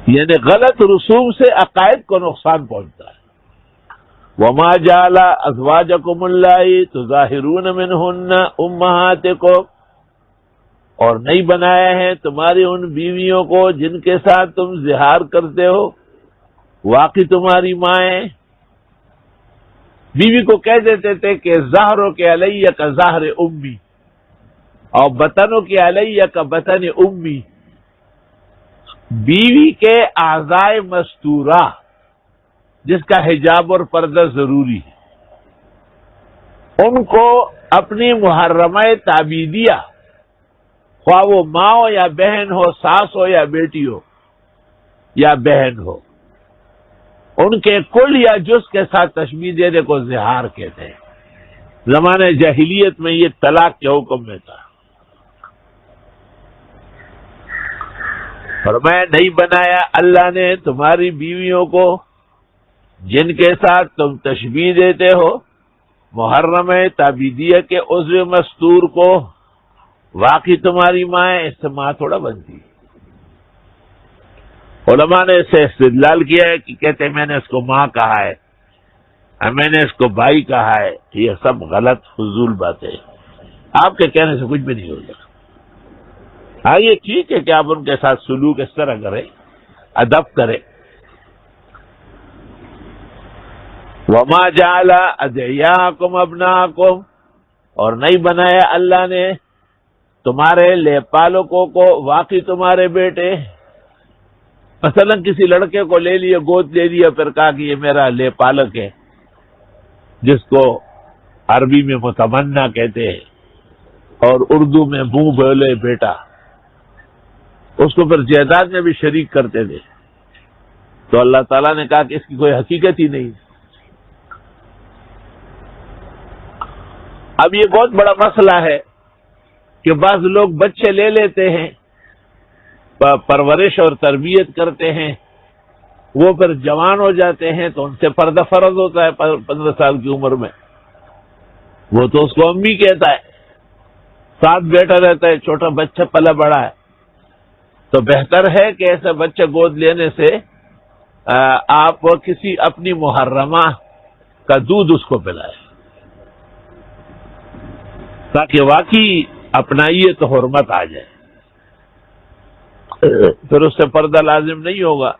یعنی غلط رسوم سے عقائد کو نقصان پہنچتا ہے۔ وما جعل ازواجکم اللائی تظاہرون منہن امہاتکم، اور نہیں بنایا ہے تمہاری ان بیویوں کو جن کے ساتھ تم زہار کرتے ہو واقعی تمہاری مائیں۔ بیوی کو کہہ دیتے تھے کہ زہروں کے علیہ کا زہر امی، اور بطنوں کے علیہ کا بطن امی۔ بیوی کے اعضائے مستورہ جس کا حجاب اور پردہ ضروری ہے، ان کو اپنی محرمہ تعبیدیہ، خواہ وہ ماں ہو یا بہن ہو، ساس ہو یا بیٹی ہو یا بہن ہو، ان کے کل یا جز کے ساتھ تشبیہ دینے کو زہار کہتے ہیں۔ زمانے جاہلیت میں یہ طلاق کے حکم میں تھا۔ فرمایا نہیں بنایا اللہ نے تمہاری بیویوں کو جن کے ساتھ تم تشبیہ دیتے ہو محرم تعبیدیہ کے عضو مستور کو واقعی تمہاری ماں ہے۔ اس سے ماں تھوڑا بنتی ہے۔ علماء نے اسے استدلال کیا ہے کہ کہتے ہیں میں نے اس کو ماں کہا ہے، میں نے اس کو بھائی کہا ہے، یہ سب غلط فضول باتیں، آپ کے کہنے سے کچھ بھی نہیں ہوگا۔ ہاں یہ ٹھیک ہے کہ آپ ان کے ساتھ سلوک اس طرح کریں، ادب کریں۔ وما جعل ادعیاءکم ابناءکم، اور نہیں بنایا اللہ نے تمہارے لے پالکوں کو واقعی تمہارے بیٹے۔ مثلا کسی لڑکے کو لے لیا، گود لے لیا، پھر کہا کہ یہ میرا لے پالک ہے، جس کو عربی میں متمنا کہتے ہیں اور اردو میں منہ بولے بیٹا۔ اس کو پھر جائیداد میں بھی شریک کرتے تھے، تو اللہ تعالیٰ نے کہا کہ اس کی کوئی حقیقت ہی نہیں۔ اب یہ بہت بڑا مسئلہ ہے کہ بعض لوگ بچے لے لیتے ہیں، پرورش اور تربیت کرتے ہیں، وہ پھر جوان ہو جاتے ہیں تو ان سے پردہ فرض ہوتا ہے 15 سال کی عمر میں، وہ تو اس کو امی کہتا ہے، ساتھ بیٹھا رہتا ہے، چھوٹا بچہ پلا بڑا ہے، تو بہتر ہے کہ ایسے بچے گود لینے سے آپ کسی اپنی محرمہ کا دودھ اس کو پلائیں، تاکہ واقعی اپنائیت تو حرمت آ جائے، پھر اس سے پردہ لازم نہیں ہوگا۔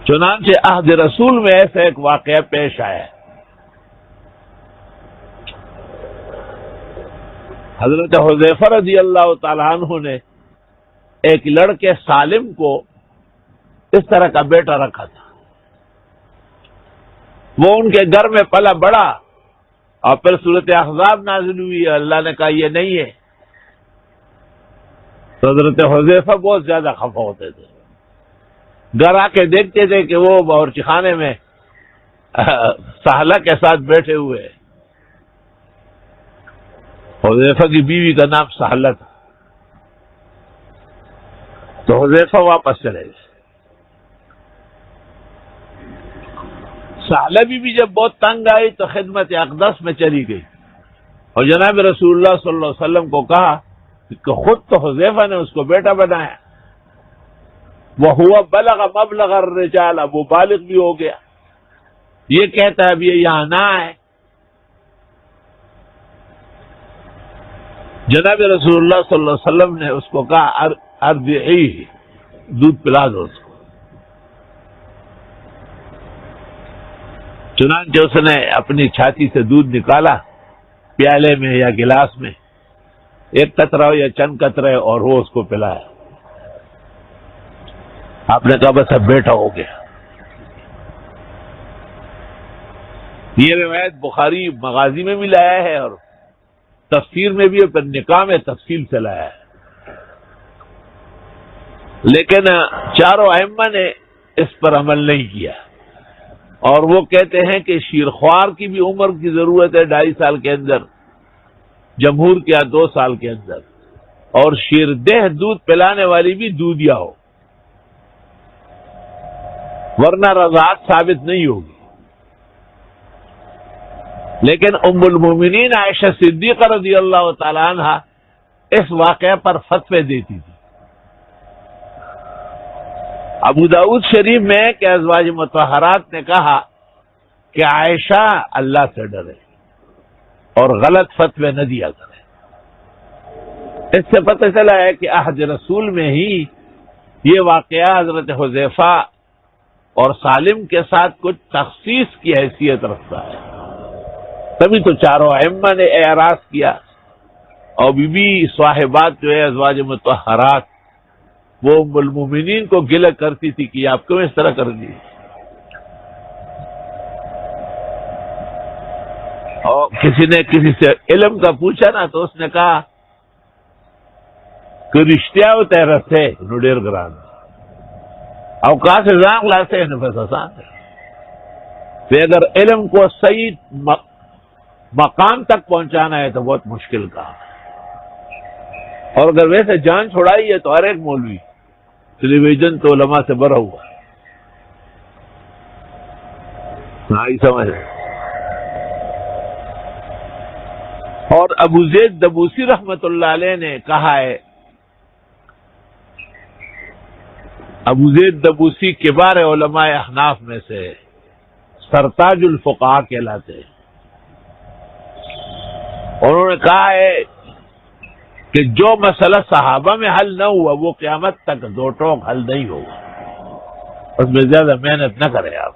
چنانچہ عہد رسول میں ایسا ایک واقعہ پیش آیا ہے۔ حضرت حذیفہ رضی اللہ تعالیٰ عنہ نے ایک لڑکے سالم کو اس طرح کا بیٹا رکھا تھا، وہ ان کے گھر میں پلا بڑا، اور پھر سورۃ احزاب نازل ہوئی، اللہ نے کہا یہ نہیں ہے، تو حضرت حذیفہ بہت زیادہ خفا ہوتے تھے، گھر آ کے دیکھتے تھے کہ وہ باورچی خانے میں سہلہ کے ساتھ بیٹھے ہوئے، حذیفہ کی بیوی کا نام سہلہ تھا، تو حذیفہ واپس چلے گئے۔ سہلہ بیوی جب بہت تنگ آئی تو خدمت اقدس میں چلی گئی اور جناب رسول اللہ صلی اللہ علیہ وسلم کو کہا کہ خود تو حذیفہ نے اس کو بیٹا بنایا، وَهُوَ بَلَغَ مَبْلَغَ الرِّجَالِ، اب وہ بالغ بھی ہو گیا، یہ کہتا ہے اب یہ یہاں نہ آئے۔ جناب رسول اللہ صلی اللہ علیہ وسلم نے اس کو کہا ارضعیہ، دودھ پلا دو اس کو۔ چنانچہ اس نے اپنی چھاتی سے دودھ نکالا پیالے میں یا گلاس میں، ایک قطرہ ہو یا چند قطرے، اور وہ اس کو پلایا۔ آپ نے کہا بس اب بیٹا ہو گیا۔ یہ روایت بخاری مغازی میں بھی لایا ہے اور تفسیر میں بھی، اور نکاح میں تفصیل سے لایا ہے، لیکن چاروں ائمہ نے اس پر عمل نہیں کیا، اور وہ کہتے ہیں کہ شیرخوار کی بھی عمر کی ضرورت ہے 2.5 سال کے اندر، جمہور کیا 2 سال کے اندر، اور شیردہ دودھ پلانے والی بھی دودھیا ہو، ورنہ رضاعت ثابت نہیں ہوگی۔ لیکن ام المومنین عائشہ صدیقہ رضی اللہ تعالی عنہ اس واقعہ پر فتوے دیتی تھی ابو داؤد شریف میں کہ ازواج مطہرات نے کہا کہ عائشہ اللہ سے ڈرے اور غلط فتوے نہ دیا کرے. اس سے پتہ چلا ہے کہ عہد رسول میں ہی یہ واقعہ حضرت حذیفہ اور سالم کے ساتھ کچھ تخصیص کی حیثیت رکھتا ہے. تبھی تو چاروں ائمہ نے اعراض کیا. اور بی بی صاحبات جو ہے ازواج مطہرات وہ ام المومنین کو گلہ کرتی تھی کہ آپ کیوں اس طرح کر دی. اور کسی نے کسی سے علم کا پوچھا نا تو اس نے کہا کہ رشتہ ہوتا ہے رسے نڈیر گران او کہاں سے زانگ لاسے نفس آسان ہے. پھر اگر علم کو صحیح مقام تک پہنچانا ہے تو بہت مشکل کام ہے. اور اگر ویسے جان چھوڑائی ہے تو ہر ایک مولوی ٹیلی ویژن تو علماء سے بھرا ہوا ہے. ہاں یہ سمجھ. اور ابو زید دبوسی رحمت اللہ علیہ نے کہا ہے، ابو زید دبوسی کبار علماء احناف میں سے سرتاج الفقہاء کہلاتے ہیں. انہوں نے کہا ہے کہ جو مسئلہ صحابہ میں حل نہ ہوا وہ قیامت تک دو ٹوک حل نہیں ہوگا. اس میں زیادہ محنت نہ کریں آپ.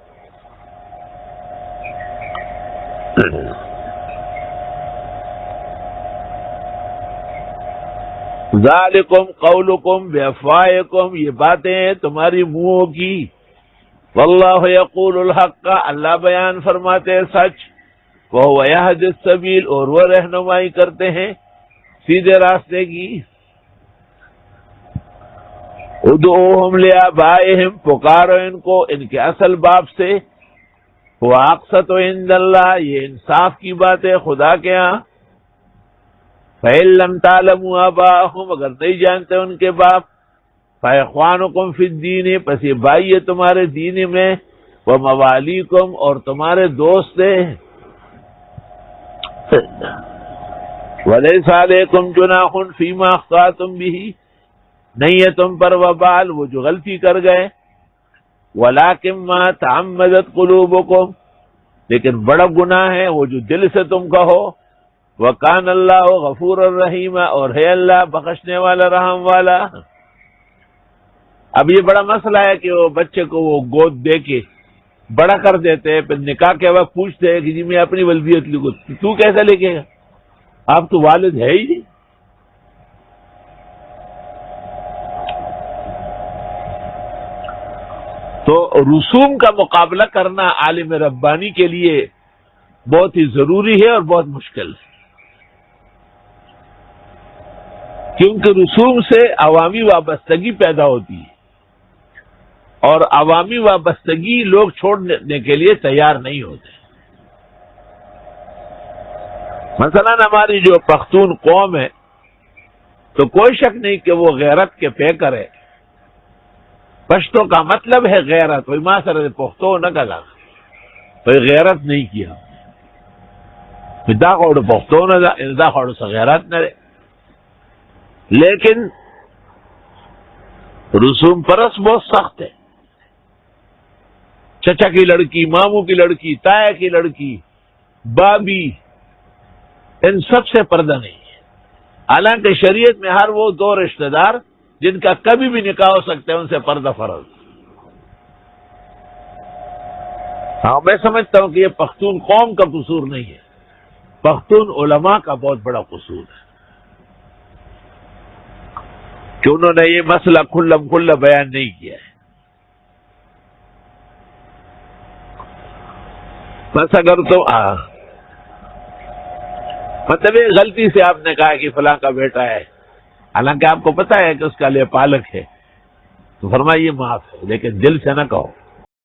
ذالکم قولکم بافواہکم، یہ باتیں ہیں تمہاری منہوں کی. واللہ یقول الحق، اللہ بیان فرماتے ہیں سچ. وہو یہدی السبیل، اور وہ رہنمائی کرتے ہیں سیدھے راستے کی. ادعوہم لآبائہم، پکارو ان کو ان کے اصل باپ سے. واقسط عند اللہ، یہ انصاف کی بات ہے خدا کے ہاں. فإن لم تعلموا آباءهم، اگر نہیں جانتے ان کے باپ. فإخوانکم فی الدین، پس یہ بھائی ہے تمہارے دین میں. وموالیکم، اور تمہارے دوست ہیں. ولیس علیکم جناح فیما اخطأتم بہ، نہیں ہے تم پر وبال وہ جو غلطی کر گئے. ولکن ما تعمدت قلوبکم، لیکن بڑا گناہ ہے وہ جو دل سے تم کہو. وکان اللہ غفور الرحیم، اور ہے اللہ بخشنے والا رحم والا. اب یہ بڑا مسئلہ ہے کہ وہ بچے کو وہ گود دے کے بڑا کر دیتے ہیں، پھر نکاح کے وقت پوچھتے ہیں کہ جی میں اپنی ولدیت لکھوں. تو کیسے لکھے گا؟ آپ تو والد ہے ہی نہیں. تو رسوم کا مقابلہ کرنا عالم ربانی کے لیے بہت ہی ضروری ہے اور بہت مشکل ہے، کیونکہ رسوم سے عوامی وابستگی پیدا ہوتی ہے، اور عوامی وابستگی لوگ چھوڑنے کے لیے تیار نہیں ہوتے. مثلا ہماری جو پختون قوم ہے تو کوئی شک نہیں کہ وہ غیرت کے پیکر ہے. پشتو کا مطلب ہے غیرت. وہی ماں سر پختو نہ کہا تو غیرت نہیں کیا. دا خوڑ پختو نہ دا خوڑ سے غیرت نہ رہے. لیکن رسوم پرس بہت سخت ہے. چچا کی لڑکی، ماموں کی لڑکی، تایا کی لڑکی، بابی، ان سب سے پردہ نہیں ہے. حالانکہ شریعت میں ہر وہ دو رشتہ دار جن کا کبھی بھی نکاح ہو سکتا ہے ان سے پردہ فرض. ہاں میں سمجھتا ہوں کہ یہ پختون قوم کا قصور نہیں ہے، پختون علماء کا بہت بڑا قصور ہے کہ انہوں نے یہ مسئلہ کھلم کھلا بیان نہیں کیا ہے. بس اگر تو مطلب غلطی سے آپ نے کہا کہ فلاں کا بیٹا ہے، حالانکہ آپ کو پتا ہے کہ اس کا لے پالک ہے، تو فرمائیے معاف ہے، لیکن دل سے نہ کہو.